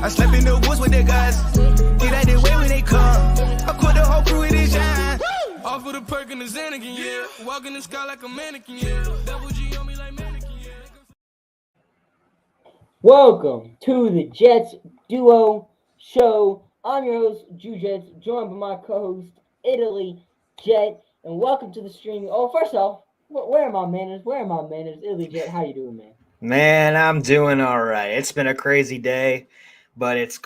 I slept in the woods with the guys. Get out the way when they come. I put the whole crew in this shine. Off of the perk and the Xanakin, yeah. Walking the sky like a mannequin, yeah. Double G on me like mannequin, yeah. Welcome to the Jets Duo Show. I'm your host, Jude, joined by my co-host, Italy Jet, and welcome to the stream. Oh, first off, where are my manners? Italy Jet, how you doing, man? Man, I'm doing all right. It's been a crazy day, but it's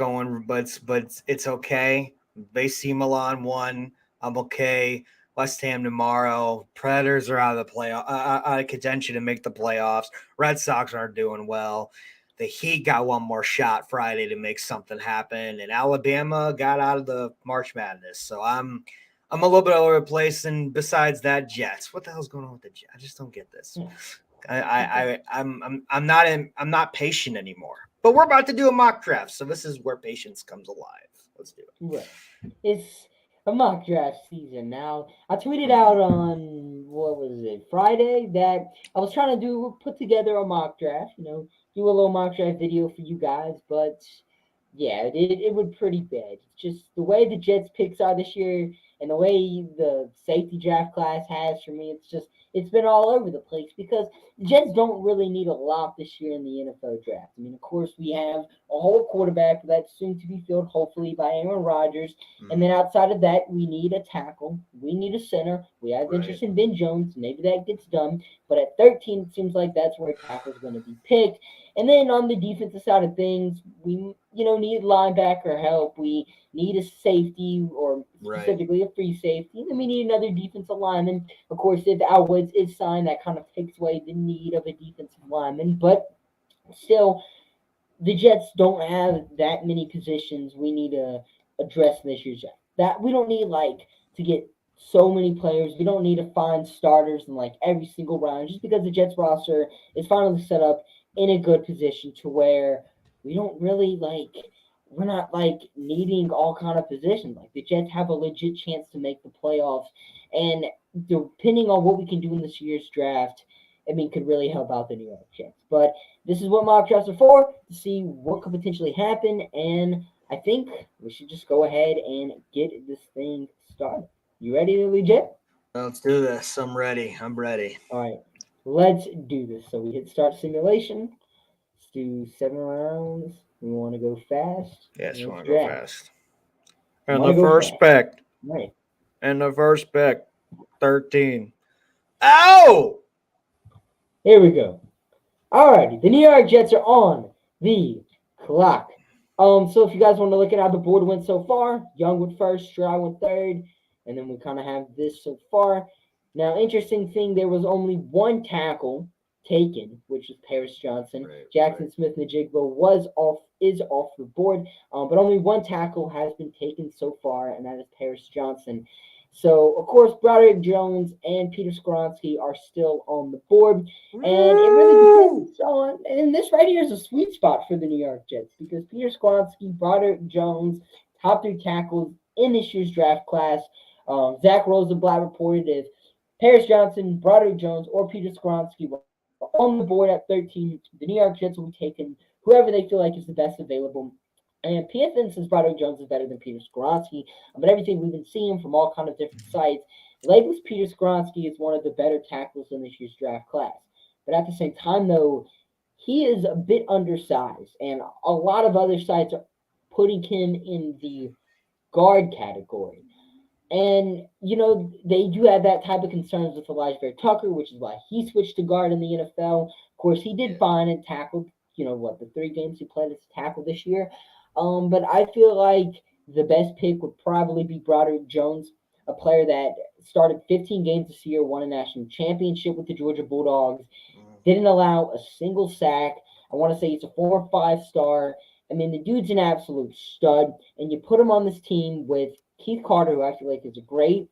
okay. AC Milan won. I'm okay. West Ham tomorrow. Predators are out of the playoff, out of contention to make the playoffs. Red Sox aren't doing well. The Heat got one more shot Friday to make something happen, and Alabama got out of the March Madness. So I'm a little bit all over the place. And besides that, Jets. What the hell's going on with the Jets? I just don't get this. I'm not patient anymore. But we're about to do a mock draft, so this is where patience comes alive. Let's do it. Right. It's a mock draft season now. I tweeted out on Friday that I was trying to put together a mock draft, do a little mock draft video for you guys, but yeah, it would pretty bad. Just the way the Jets picks are this year and the way the safety draft class has for me, it's been all over the place because the Jets don't really need a lot this year in the NFL draft. I mean, of course, we have a whole quarterback that's soon to be filled, hopefully, by Aaron Rodgers. And then outside of that, we need a tackle. We need a center. We have interest in Ben Jones. Maybe that gets done. But at 13, it seems like that's where a tackle is going to be picked. And then on the defensive side of things, we need linebacker help. We need a safety, or specifically a free safety. Then we need another defensive lineman. Of course, if Al Woods is signed, that kind of takes away the need of a defensive lineman. But still, the Jets don't have that many positions we need to address in this year's draft. That we don't need to get so many players. We don't need to find starters in every single round, just because the Jets roster is finally set up in a good position to where we don't really we're not needing all kind of positions. The Jets have a legit chance to make the playoffs, and depending on what we can do in this year's draft, could really help out the New York Jets. But this is what mock drafts are for, to see what could potentially happen, and I think we should just go ahead and get this thing started. You ready, Jet? Let's do this. I'm ready. All right, let's do this. So we hit start simulation. Let's do 7 rounds. We want to go fast. Yes, we want to go fast. And the first pick. Right. And the first pick, 13. Ow! Here we go. Alrighty, the New York Jets are on the clock. So if you guys want to look at how the board went so far, Young went first, Stroud went third, and then we kind of have this so far. Now, interesting thing, there was only one tackle taken, which is Paris Johnson. Jackson Smith-Njigba is off the board, but only one tackle has been taken so far, and that is Paris Johnson. So, of course, Broderick Jones and Peter Skoronski are still on the board, and it really depends on. And this right here is a sweet spot for the New York Jets because Peter Skoronski, Broderick Jones, top 3 tackles in this year's draft class. Zach Rosenblatt reported if Paris Johnson, Broderick Jones, or Peter Skoronski were on the board at 13, the New York Jets will be taking whoever they feel like is the best available. And PFN says Broderick Jones is better than Peter Skoronski, but everything we've been seeing from all kind of different sites labels Peter Skoronski as one of the better tackles in this year's draft class. But at the same time, though, he is a bit undersized, and a lot of other sites are putting him in the guard category. And, they do have that type of concerns with Elijah Vera Tucker, which is why he switched to guard in the NFL. Of course, he did fine and tackled, the 3 games he played as a tackle this year. But I feel like the best pick would probably be Broderick Jones, a player that started 15 games this year, won a national championship with the Georgia Bulldogs, didn't allow a single sack. I want to say he's a 4 or 5 star. The dude's an absolute stud, and you put him on this team with Keith Carter, who I feel like is a great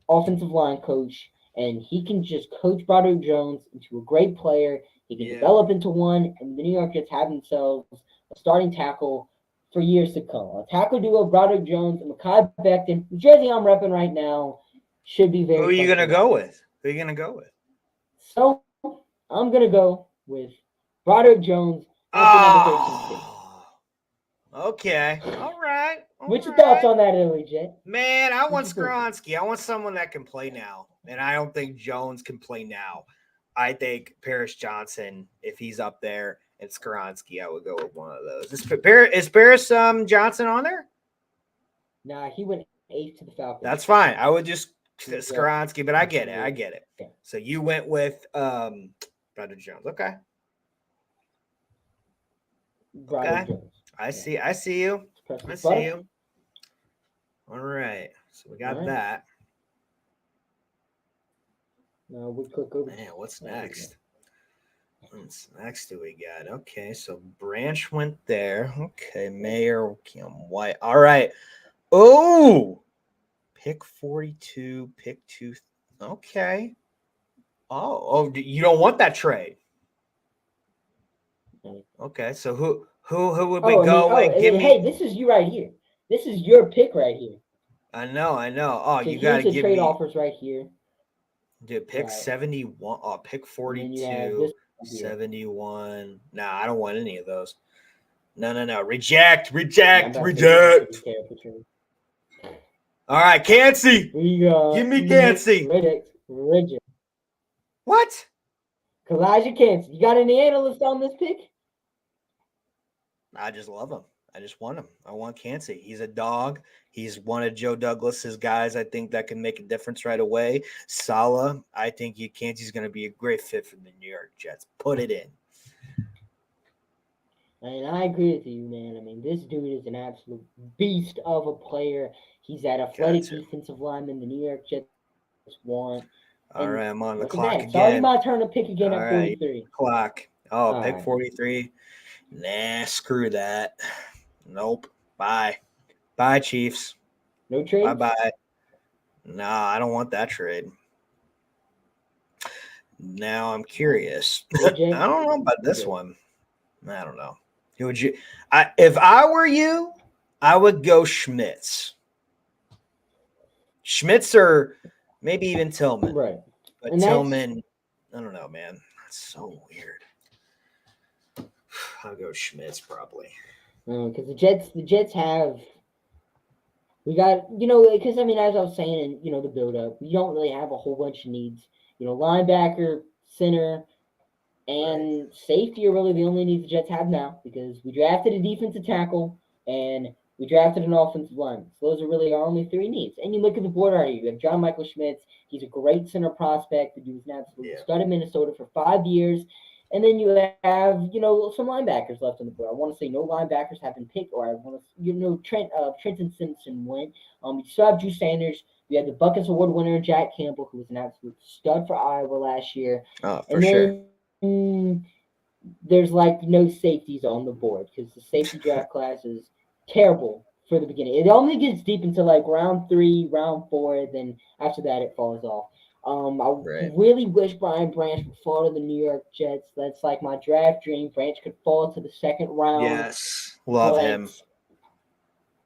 offensive line coach, and he can just coach Broderick Jones into a great player. He can develop into one, and the New York Jets have themselves a starting tackle for years to come. A tackle duo, Broderick Jones and Mekhi Becton, the jersey I'm repping right now, should be very. Who are you going to go with? So I'm going to go with Broderick Jones. Okay. All right. What's your thoughts on that, Italy Jet? Man, I want What you thinking? Skoronski. I want someone that can play now. And I don't think Jones can play now. I think Paris Johnson, if he's up there, and Skoronski, I would go with one of those. Is Paris Johnson on there? Nah, he went 8th to the Falcons. That's fine. I would just Yeah. Skoronski, but I get it. I get it. Yeah. So you went with Brother Jones. Okay. Brother Okay. Jones. I see you. Press the I see button. you. All right. So we got All right. that. Now we click over. Man, what's next? What's next do we got? Okay, so Branch went there. Okay, Mayor, Kim White. All right. Oh, pick 42, pick 2. Okay. Oh, you don't want that trade. Okay, so who would we go and give me? Hey, this is you right here. This is your pick right here. I know. Oh, So you got to here's the give trade me. Offers right here. Dude, pick Right. 71. Oh, pick 42, 71. Nah, I don't want any of those. No. Reject. All right, Cansey. We got. Give me Cansey. Reject. What? Elijah Cansey. You got any analysts on this pick? I just love him. I just want him. I want Cansey. He's a dog. He's one of Joe Douglas's guys. I think that can make a difference right away. Salah, I think Cansey's going to be a great fit for the New York Jets. Put it in. And I agree with you, man. I mean, this dude is an absolute beast of a player. He's that athletic defensive lineman the New York Jets want. All right, I'm on the look at clock that. again. It's already my turn to pick again All at right, 43. Clock. Oh, All pick right. 43. Nah, screw that. Nope. Bye. Bye, Chiefs. No trade? Bye-bye. Nah, I don't want that trade. Now I'm curious. I don't know about this one. I don't know. Who would you? If I were you, I would go Schmitz. Schmitz or maybe even Tillman. Right. But Tillman, I don't know, man. That's so weird. I'll go Schmitz probably. Because the Jets have. We got, because, I mean, as I was saying, in, the build-up, we don't really have a whole bunch of needs. Linebacker, center, and safety are really the only needs the Jets have now because we drafted a defensive tackle and we drafted an offensive lineman. So those are really our only 3 needs. And you look at the board already. You have John Michael Schmitz. He's a great center prospect. He was an absolute stud in Minnesota for 5 years. And then you have, some linebackers left on the board. I want to say no linebackers have been picked, or I want to, Trenton Simpson went. You still have Drew Sanders. You had the Buckets Award winner, Jack Campbell, who was an absolute stud for Iowa last year. Oh, for sure. There's no safeties on the board because the safety draft class is terrible for the beginning. It only gets deep into round 3, round 4, then after that it falls off. I really wish Brian Branch would fall to the New York Jets. That's my draft dream. Branch could fall to the 2nd round. Yes, love him.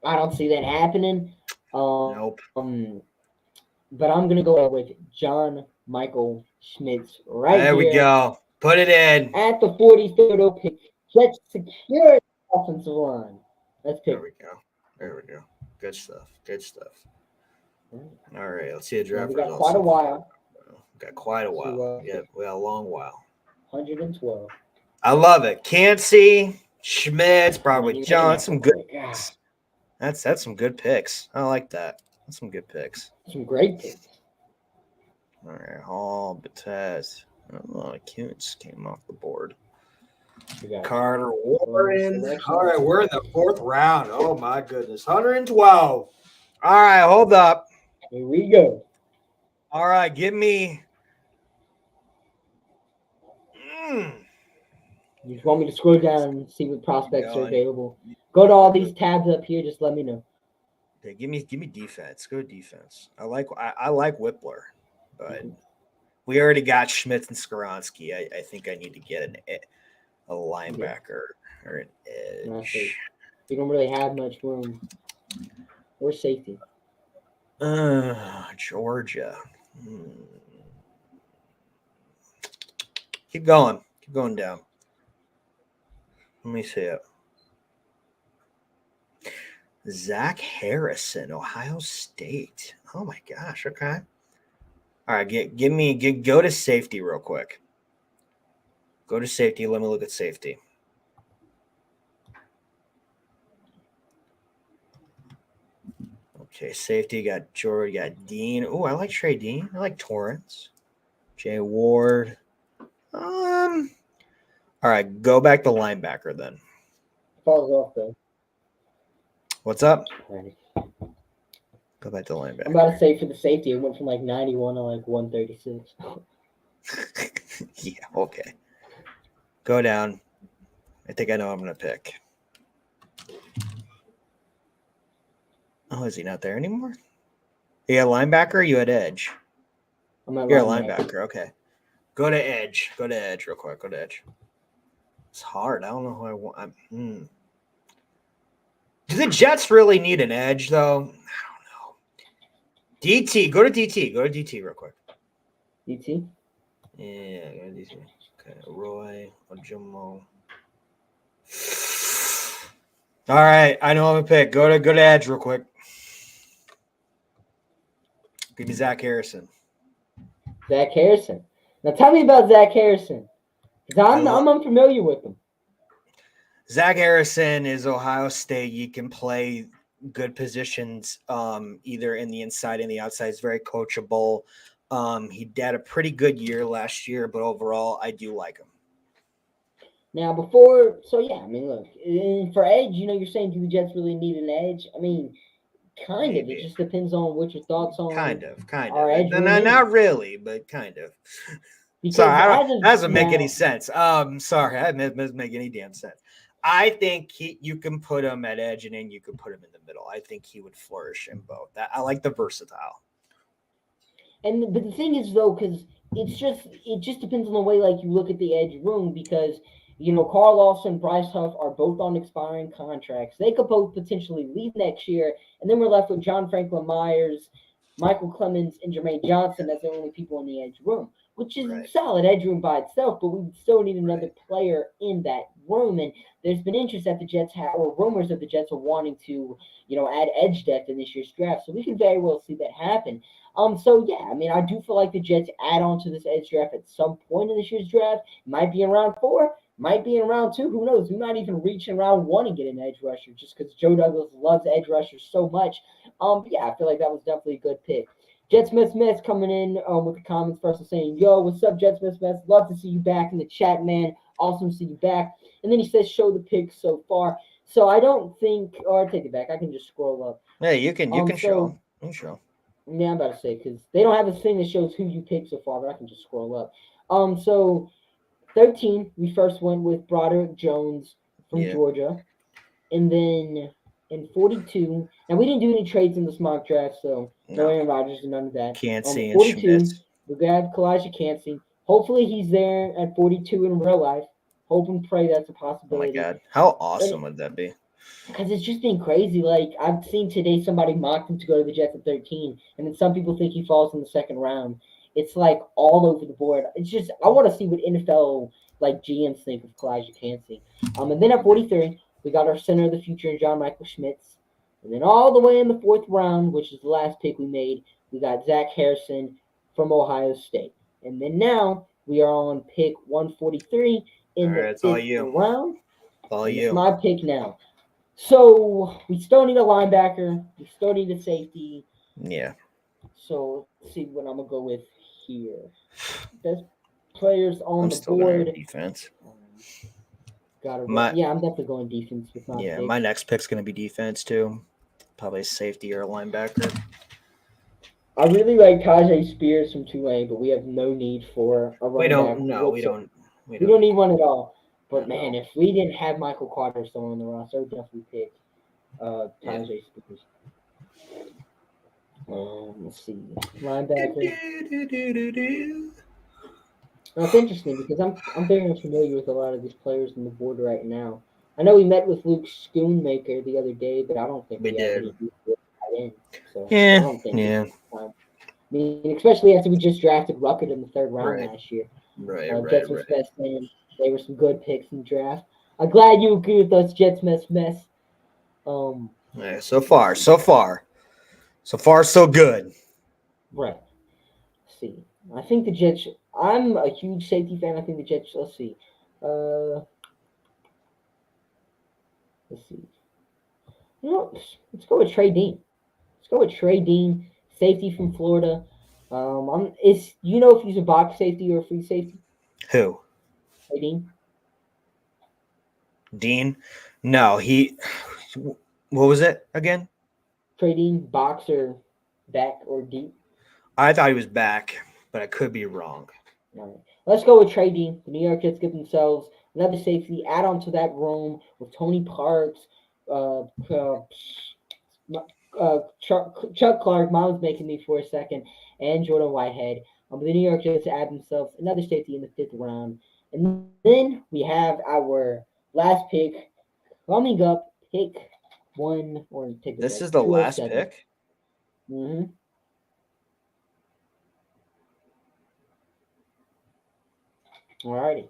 I don't see that happening. Nope. But I'm gonna go with John Michael Schmitz right there. There we go. Put it in at the 43rd pick. Jets secure offensive line. Let's pick. There we go. Good stuff. All right, let's see a draft. We got quite a while. Yeah, we got a long while. 112. I love it. Cansey, Schmitz, probably John. Some good picks. That's some good picks. I like that. That's some good picks. Some great picks. All right, Hall, Batez. Oh, Kuntz came off the board. Carter Warren. All right, we're in the 4th round. Oh my goodness, 112. All right, hold up. Here we go. All right, give me. You just want me to scroll down and see what prospects are available? Go to all these tabs up here. Just let me know. Okay, give me defense. Go defense. I like Whippler, but we already got Schmitz and Skoronski. I think I need to get a linebacker or an edge. You don't really have much room or safety. Georgia. Keep going down. Let me see it. Zach Harrison, Ohio State. Oh my gosh. Okay. All right. Go to safety real quick. Go to safety. Let me look at safety. Okay, safety. Got Jordan. Got Dean. Oh, I like Trey Dean. I like Torrance. Jay Ward. All right, go back to linebacker then. Falls off though. What's up? Right. Go back to linebacker. I'm about to say for the safety, it went from like 91 to like 136. Yeah, okay. Go down. I think I know I'm going to pick. Oh, is he not there anymore? You got linebacker or you had edge? You're a linebacker. Okay. Go to edge. Go to edge real quick. Go to edge. It's hard. I don't know who I want. Do the Jets really need an edge, though? I don't know. DT. Go to DT. Go to DT real quick. DT? Yeah, go to DT. Okay. Roy. Ojomo. All right. I know I'm a pick. Go to edge real quick. Give me Zach Harrison. Zach Harrison. Now tell me about Zach Harrison. Because I'm unfamiliar with him. Zach Harrison is Ohio State. You can play good positions either in the inside and the outside. He's very coachable. He had a pretty good year last year, but overall, I do like him. Now, look, for edge, you're saying do the Jets really need an edge? I mean, kind of. It just depends on what your thoughts on. Kind of. Edge Not really, but kind of. Sorry, that doesn't make any sense. Sorry, that doesn't make any damn sense. I think you can put him at edge and then you can put him in the middle. I think he would flourish in both. I like the versatile. But the thing is though, because it just depends on the way like you look at the edge room because. Carl Lawson, Bryce Huff are both on expiring contracts. They could both potentially leave next year, and then we're left with John Franklin Myers, Michael Clemens, and Jermaine Johnson as the only people in the edge room, which is a solid edge room by itself, but we still need another player in that room. And there's been interest that the Jets have, or rumors that the Jets are wanting to, add edge depth in this year's draft. So we can very well see that happen. I do feel like the Jets add on to this edge draft at some point in this year's draft. It might be in round 4. Might be in round 2. Who knows? We might even reach in round 1 and get an edge rusher just because Joe Douglas loves edge rushers so much. I feel like that was definitely a good pick. Jet Smith coming in with the comments first and saying, yo, what's up, Jet Smith? Love to see you back in the chat, man. Awesome to see you back. And then he says, show the picks so far. So I don't think, or I take it back. I can just scroll up. Yeah, you can show. You can show. Yeah, I'm about to say, because they don't have a thing that shows who you picked so far, but I can just scroll up. 13, we first went with Broderick Jones from Georgia. And then in 42, now we didn't do any trades in this mock draft, so no Aaron Rodgers and none of that. Cansey 42, and Schmitz. we got Kalijah Cansey. Hopefully he's there at 42 in real life. Hope and pray that's a possibility. Oh my God. How awesome would that be? Because it's just been crazy. Like, I've seen today somebody mocked him to go to the Jets at 13, and then some people think he falls in the second round. It's like all over the board. It's just I want to see what NFL like GMs think of Kalijah Cansey. And then at 43, we got our center of the future, John Michael Schmitz. And then all the way in the 4th round, which is the last pick we made, we got Zach Harrison from Ohio State. And then now we are on pick 143 in the 5th round. All you. It's my pick now. So we still need a linebacker. We still need a safety. Yeah. So let's see what I'm gonna go with here. Best players on the board. Defense. I'm definitely going defense with my pick. My next pick's gonna be defense too. Probably a safety or a linebacker. I really like Tajay Spears from Tulane, but we have no need for a running back. We don't need one at all. But man, if we didn't have Michael Carter still on the roster, I would definitely pick Tajay Spears. Let's see. Linebacker. Now, it's interesting because I'm very familiar with a lot of these players on the board right now. I know we met with Luke Schoonmaker the other day, but I don't think we did. So I don't think I mean, especially after we just drafted Ruckert in the 3rd round last year. Jets was best man. They were some good picks in the draft. I'm glad you agree with us, Jets mess. Yeah, so far, so so good. Right. Let's see. I think the Jets. I'm a huge safety fan. I think the Jets. Let's see. Uh, let's see. You know, let's go with Trey Dean. Let's go with Trey Dean, safety from Florida. Is you know if he's a box safety or a free safety? Who? Trey Dean. Dean? No, he. What was it again? Trey Dean, box or back or deep. I thought he was back, but I could be wrong. All right. Let's go with Trey Dean. The New York Jets get themselves another safety. Add on to that room with Tony Parks, uh, uh, Chuck Clark. Mom was making me for a second, and Jordan Whitehead. The New York Jets add themselves another safety in the 5th round, and then we have our last pick coming up. Pick one or take This it is the last 207. pick. Mm-hmm. Alrighty.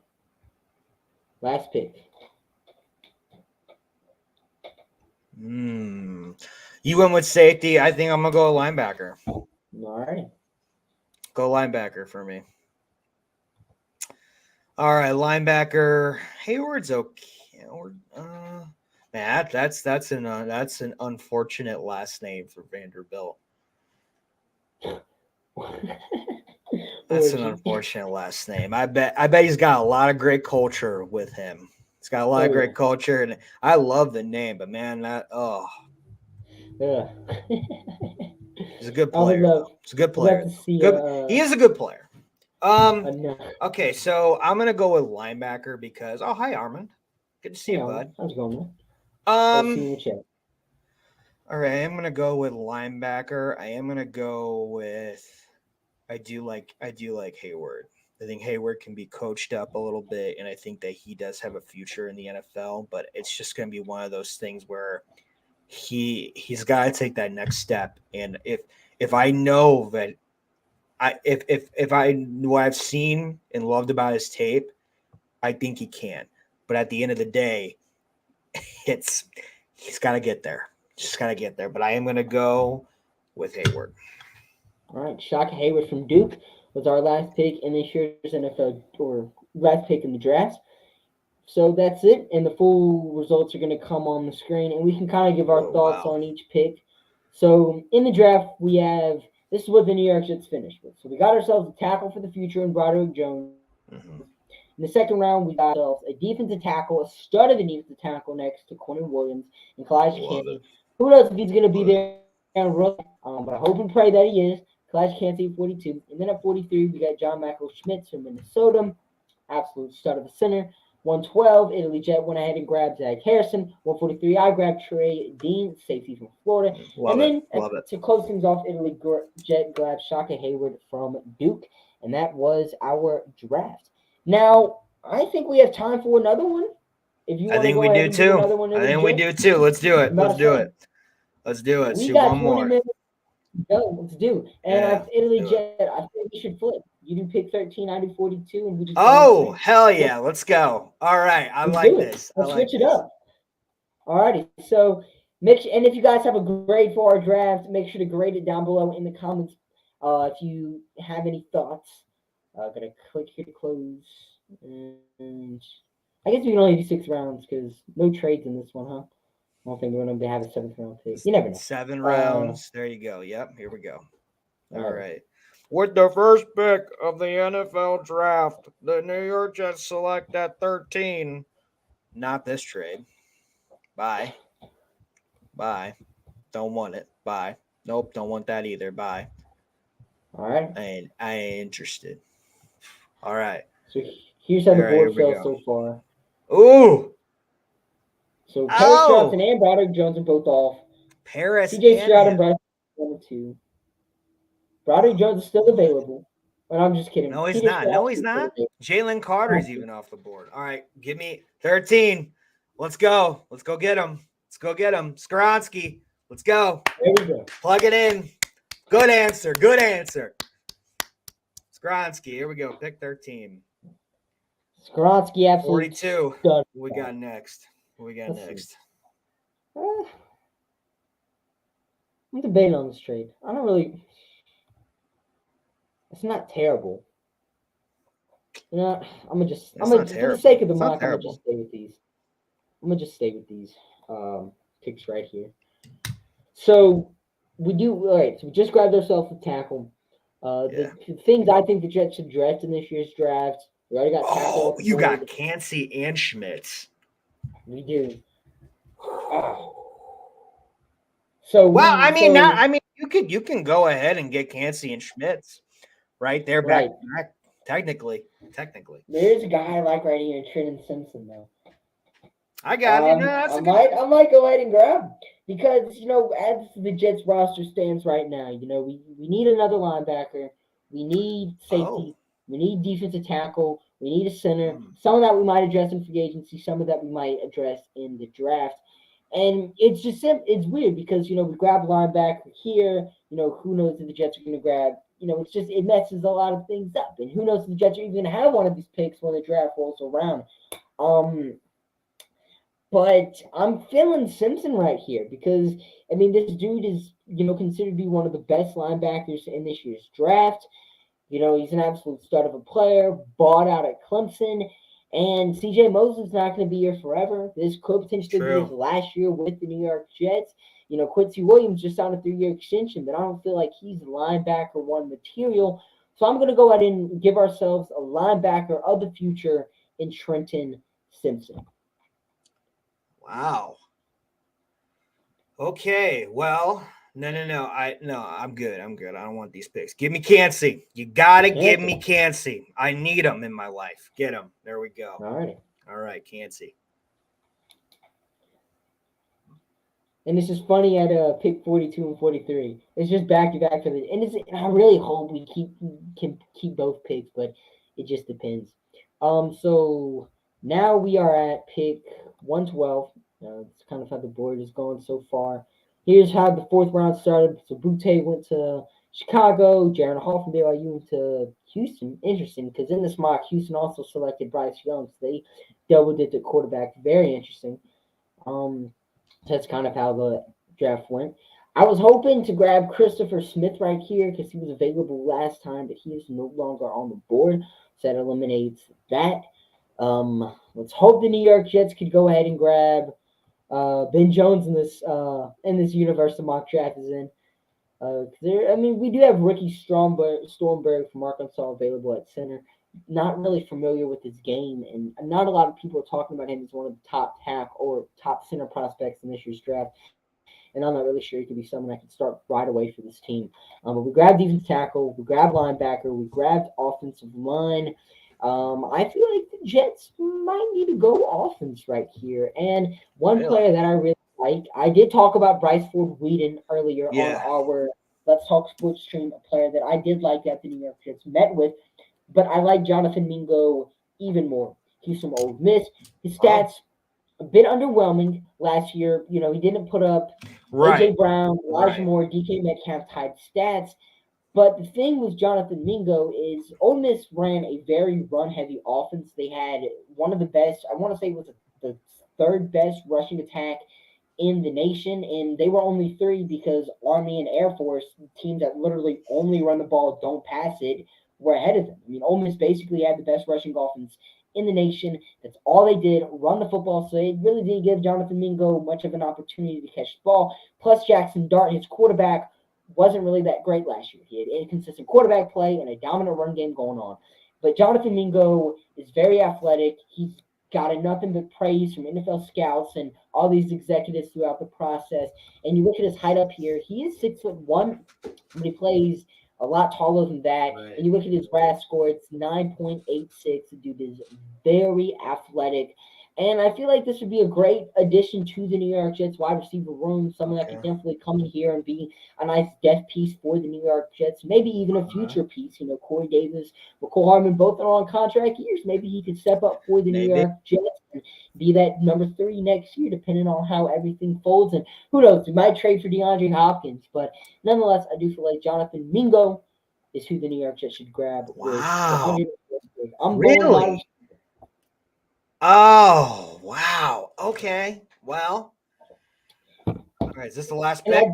Last pick. You went with safety. I think I'm gonna go linebacker. Alrighty. Go linebacker for me. All right, linebacker. Hayward's okay. Man, that's an unfortunate last name for Vanderbilt. That's an unfortunate last name. I bet he's got a lot of great culture with him. He's got a lot of great culture, and I love the name. But man, Yeah. he's a good player. He's a good player. See, he is a good player. no. Okay, so I'm gonna go with linebacker because hi Armand, good to see you, bud. How's it going, man? See you in the chat. All right, I'm gonna go with linebacker. I am gonna go with. I do like Hayward. I think Hayward can be coached up a little bit, and I think that he does have a future in the NFL. But it's just gonna be one of those things where he's got to take that next step. And if I know that if I what I've seen and loved about his tape, I think he can. But at the end of the day, he's got to get there. Just got to get there. But I am going to go with Hayward. All right, Shaka Hayward from Duke was our last pick in this year's NFL or last pick in the draft. So that's it, and the full results are going to come on the screen, and we can kind of give our thoughts on each pick. So in the draft, we have this is what the New York Jets finished with. So we got ourselves a tackle for the future in Broderick Jones. Mm-hmm. In the 2nd round, we got ourselves a defensive tackle, a stud of the defensive tackle next to Quentin Williams and Kalijah Kancey. Who knows if he's going to be there and run? But I hope and pray that he is. Kalijah Kancey at 42. And then at 43, we got John Michael Schmitz from Minnesota. Absolute stud of the center. 112, Italy Jet went ahead and grabbed Zach Harrison. 143, I grabbed Trey Dean, safety from Florida. To close things off, Italy Jet grabbed Shaka Hayward from Duke. And that was our draft. Now, I think we have time for another one. If you want to go ahead and do another one. I think we do too. Let's do it. Let's do it. We got 20 minutes. Go, let's do. And Italy Jet, I think we should flip. You do pick 13, I do 42, and we just. Oh, hell yeah. Let's go. All right. I like this. Let's switch it up. All righty. So, and if you guys have a grade for our draft, make sure to grade it down below in the comments. If you have any thoughts, gonna click here to close. And I guess we can only do 6 rounds because no trades in this one, huh? I don't think we're going to have a 7th round pick. You never know. 7 rounds. There you go. Yep. Here we go. All right. With the first pick of the NFL draft, the New York Jets select at 13. Not this trade. Bye. Don't want it. Bye. Nope. Don't want that either. Bye. All right. I ain't interested. All right. So here's how the board fell so far. Ooh. So Paris Johnson and Broderick Jones are both off. CJ Stroud and Broderick 1 and 2. Broderick Jones is still available. But I'm just kidding. No, he's not. Jalen Carter's even off the board. All right, give me 13. Let's go. Let's go get him. Skronsky. Let's go. There we go. Plug it in. Good answer. Skronsky. Here we go. Pick 13. Skronsky, absolutely. 42. What we got next? I'm debating on this trade. I don't really. It's not terrible. You know, It's not for the sake terrible. of the It's not mock, I'm gonna just terrible. stay with these. I'm gonna just stay with these picks right here. So we do all right. So we just grabbed ourselves a tackle. Yeah. The things I think the Jets should draft in this year's draft. We already got tackle Oh, off the you board. got Cansey and Schmitz. We do. Ah. So Well, we so you can go ahead and get Cansey and Schmitz, right? They're back right. to back. Technically. There's a guy I like right here, Trenton Simpson though. I got it. No, that's I a good might go ahead and grab him because as the Jets roster stands right now, we need another linebacker, we need oh. safety, we need defensive tackle, we need a center. Hmm. Some of that we might address in free agency, some of that we might address in the draft. And it's weird because we grab linebacker here. Who knows if the Jets are going to grab? It messes a lot of things up, and who knows if the Jets are even going to have one of these picks when the draft rolls around. Um, but I'm feeling Simpson right here because this dude is considered to be one of the best linebackers in this year's draft. He's an absolute stud of a player, bought out at Clemson, and CJ Moses is not going to be here forever. This could potentially be his True. last year with the New York Jets. Quincy Williams just signed a 3-year extension, but I don't feel like he's linebacker one material. So I'm going to go ahead and give ourselves a linebacker of the future in Trenton Simpson. Wow. Okay. Well, no. I'm good. I don't want these picks. Give me Cansey. You gotta give me Cansey. I need him in my life. Get him. There we go. All right, Cansey. And it's just funny at pick 42 and 43. It's just back to back for the and I really hope we can keep both picks, but it just depends. So now we are at pick 112. It's kind of how the board is going so far. Here's how the fourth round started. So Butte went to Chicago, Jaron Hall from BYU went to Houston. Interesting, because in this mock, Houston also selected Bryce Young. So they doubled it to quarterback. Very interesting. That's kind of how the draft went. I was hoping to grab Christopher Smith right here because he was available last time, but he is no longer on the board. So that eliminates that. Let's hope the New York Jets could go ahead and grab Ben Jones in this universe the mock draft is in. We do have Ricky Stormberg from Arkansas available at center. Not really familiar with his game, and not a lot of people are talking about him as one of the top tack or top center prospects in this year's draft. And I'm not really sure he could be someone that could start right away for this team. But we grabbed defensive tackle, we grabbed linebacker, we grabbed offensive line. I feel like the Jets might need to go offense right here. And one player that I really like, I did talk about Bryce Ford Whedon earlier on Yeah. our Let's Talk Sports stream, a player that I did like that the New York Jets met with, but I like Jonathan Mingo even more. He's from Ole Miss. His stats a bit underwhelming last year. He didn't put up AJ Brown, Elijah Moore, DK Metcalf type stats. But the thing with Jonathan Mingo is Ole Miss ran a very run-heavy offense. They had one of the best, I want to say it was the third best rushing attack in the nation, and they were only three because Army and Air Force, teams that literally only run the ball, don't pass it, were ahead of them. Ole Miss basically had the best rushing offense in the nation. That's all they did, run the football. So it really didn't give Jonathan Mingo much of an opportunity to catch the ball. Plus, Jackson Dart, his quarterback, wasn't really that great last year. He had inconsistent quarterback play and a dominant run game going on. But Jonathan Mingo is very athletic. He's gotten nothing but praise from NFL scouts and all these executives throughout the process. And you look at his height up here, he is 6'1", but he plays a lot taller than that. Right. And you look at his RAS score, it's 9.86. The dude is very athletic. And I feel like this would be a great addition to the New York Jets wide receiver room. Someone that could definitely come in here and be a nice depth piece for the New York Jets. Maybe even a future piece. Corey Davis, McCole Hardman, both are on contract years. Maybe he could step up for the New York Jets and be that number 3 next year, depending on how everything folds. And who knows, we might trade for DeAndre Hopkins. But nonetheless, I do feel like Jonathan Mingo is who the New York Jets should grab. Wow. I'm really? Oh, wow. Okay. Well, all right. Is this the last pick?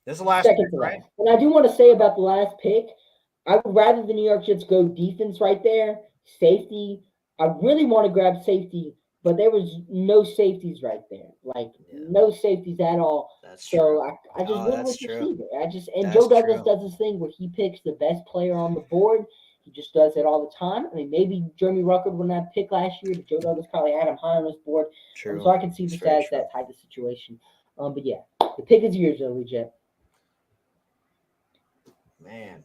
This is the last pick, Second to right? last. And I do want to say about the last pick, I would rather the New York Jets go defense right there, safety. I really want to grab safety, but there was no safeties right there, like no safeties at all. That's So true. I just went That's with true. receiver. And That's Joe Douglas true. does this thing where he picks the best player on the board. He just does it all the time. I mean, maybe Jeremy Ruckert won that pick last year, but Joe Douglas probably had him high on his board. True. So I can see It's this very as true. that type of situation. But yeah, the pick is yours, though, Jet. Man.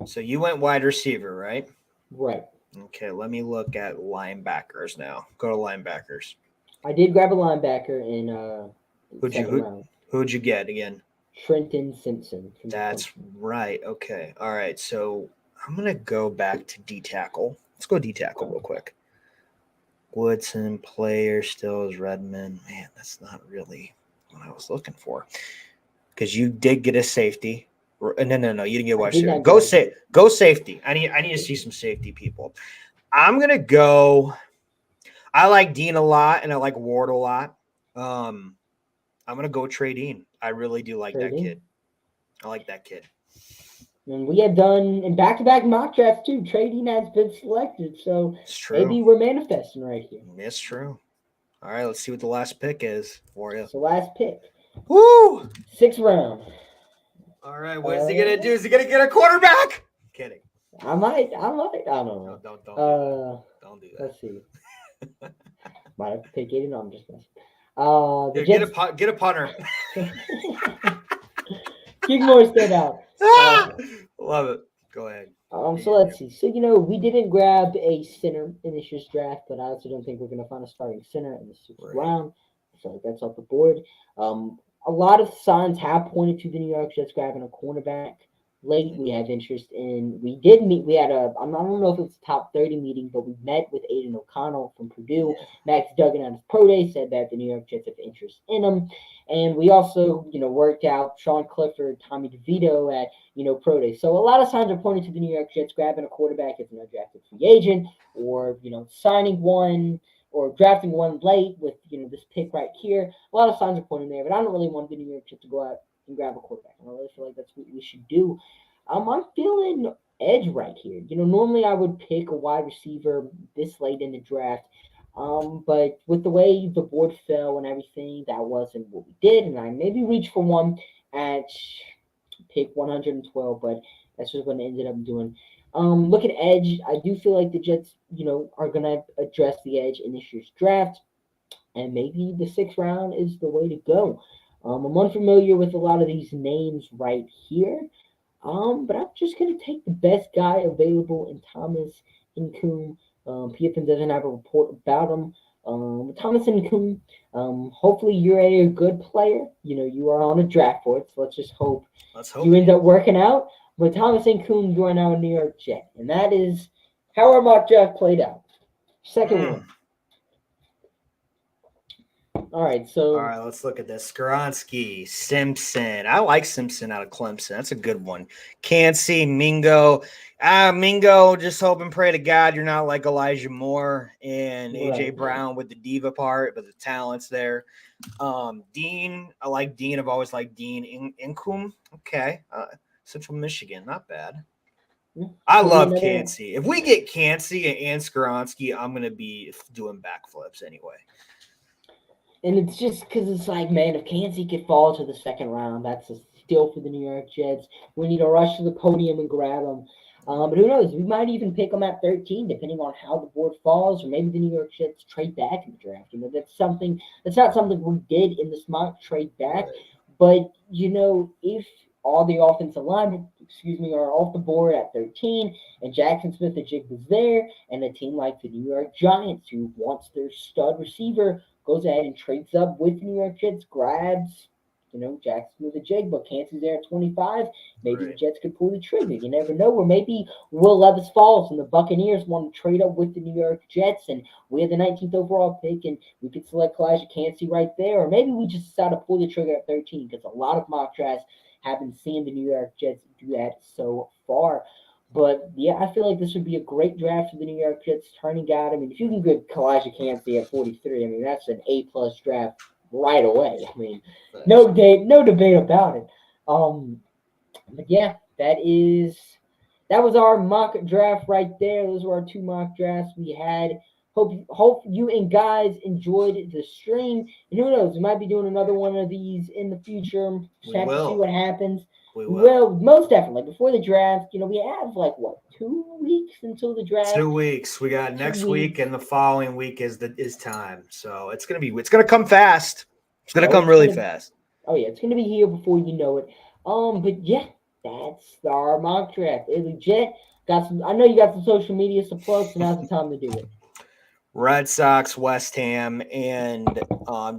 So you went wide receiver, right? Right. Okay, let me look at linebackers now. Go to linebackers. I did grab a linebacker in second round. Who'd you get again? Trenton Simpson. That's right. Okay. All right. So I'm gonna go back to D tackle. Let's go D tackle real quick. Woodson player still is Redmond. Man, that's not really what I was looking for. Because you did get a safety. No. You didn't get wide receiver. Go safety. I need to see some safety people. I'm gonna go. I like Dean a lot, and I like Ward a lot. I'm gonna go Trey Dean. I really do like that kid. I like that kid. And we have done in back-to-back mock drafts too. Trey Dean has been selected, so maybe we're manifesting right here. It's true. All right, let's see what the last pick is for you. So last pick. Woo! 6th round. All right, what is he gonna do? Is he gonna get a quarterback? Kidding. I might. I don't know. No, don't do that. Let's see. Might have to take it. No, I'm just messing. Get a punter. Kick more stand out. Love it. Go ahead. So let's see. So we didn't grab a center in this year's draft, but I also don't think we're gonna find a starting center in the 6th round. So that's off the board. A lot of signs have pointed to the New York Jets grabbing a cornerback late. We have interest in. We did meet. We had I don't know if it was a top 30 meeting, but we met with Aiden O'Connell from Purdue. Max Duggan at his pro day said that the New York Jets have interest in him, and we also worked out Sean Clifford, Tommy DeVito at pro day. So a lot of signs are pointing to the New York Jets grabbing a quarterback as an undrafted free agent, or signing one, or drafting one late with this pick right here. A lot of signs are pointing there, but I don't really want the New York Jets to go out and grab a quarterback. I don't really feel like that's what we should do. I'm feeling edge right here. Normally I would pick a wide receiver this late in the draft, but with the way the board fell and everything, that wasn't what we did, and I maybe reached for one at pick 112, but that's just what I ended up doing. Look at edge. I do feel like the Jets, are going to address the edge in this year's draft, and maybe the 6th round is the way to go. I'm unfamiliar with a lot of these names right here, but I'm just going to take the best guy available in Thomas Nkoum. PFN doesn't have a report about him. Thomas Nkoum, hopefully you're a good player. You are on a draft board, so let's just hope you end up working out. But Thomas Nkoum, you are now a New York Jet. And that is how our mock draft played out. Second one. All right, let's look at this. Skoronski, Simpson. I like Simpson out of Clemson. That's a good one. Cansey, Mingo. Mingo, just hope and pray to God you're not like Elijah Moore and AJ Brown with the diva part, but the talent's there. Dean, I like Dean. I've always liked Dean. Nkoum, okay. Central Michigan, not bad. I love Cansey. If we get Cansey and Skoronski, I'm going to be doing backflips anyway. And it's just because it's like, man, if Cansey could fall to the 2nd round, that's a steal for the New York Jets. We need to rush to the podium and grab them. But who knows? We might even pick them at 13, depending on how the board falls, or maybe the New York Jets trade back in the draft. That's not something we did in this mock trade back. Right. But if all the offensive linemen, are off the board at 13, and Jackson Smith-Njigba was there, and a team like the New York Giants, who wants their stud receiver, goes ahead and trades up with the New York Jets, grabs, Jackson Smith-Njigba. Cansey's there at 25. Maybe the Jets could pull the trigger. You never know. Or maybe Will Levis falls and the Buccaneers want to trade up with the New York Jets, and we have the 19th overall pick, and we could select Elijah Cansey right there. Or maybe we just decide to pull the trigger at 13, because a lot of mock drafts have been seeing the New York Jets do that so far. But, yeah, I feel like this would be a great draft for the New York Jets turning out. I mean, if you can get Elijah Cansey at 43, that's an A-plus draft right away. I mean, no debate about it. But yeah, that was our mock draft right there. Those were our 2 mock drafts we had. Hope you and guys enjoyed the stream. And who knows, we might be doing another one of these in the future. Just have to see what happens. We will, most definitely. Before the draft, we have 2 weeks until the draft. 2 weeks. We got next week, and the following week is time. So it's gonna come fast. It's gonna come really fast. Oh yeah, it's gonna be here before you know it. But yeah, that's our mock draft. It's legit. I know you got some social media to plug, so now's the time to do it. Red Sox, West Ham, and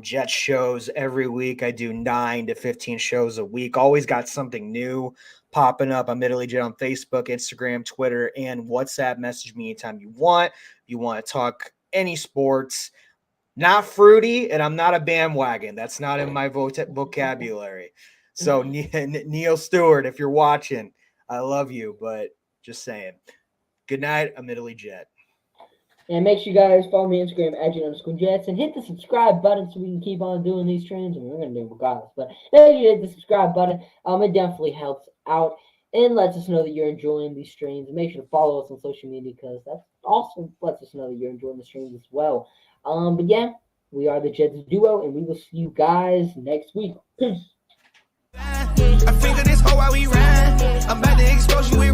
Jets shows every week. I do 9 to 15 shows a week. Always got something new popping up. I'm Italy Jet on Facebook, Instagram, Twitter, and WhatsApp. Message me anytime you want. If you want to talk any sports. Not fruity, and I'm not a bandwagon. That's not in my vocabulary. So, Neil Stewart, if you're watching, I love you, but just saying. Good night. I'm Italy Jet. And make sure you guys follow me on Instagram at Jet_Jets and hit the subscribe button so we can keep on doing these streams. I mean, we're going to do it regardless, but make sure you hit the subscribe button. It definitely helps out and lets us know that you're enjoying these streams. And make sure to follow us on social media because that also lets us know that you're enjoying the streams as well. But yeah, we are the Jets Duo, and we will see you guys next week. Peace. I figure this hoe while we ride. I'm about to expose you.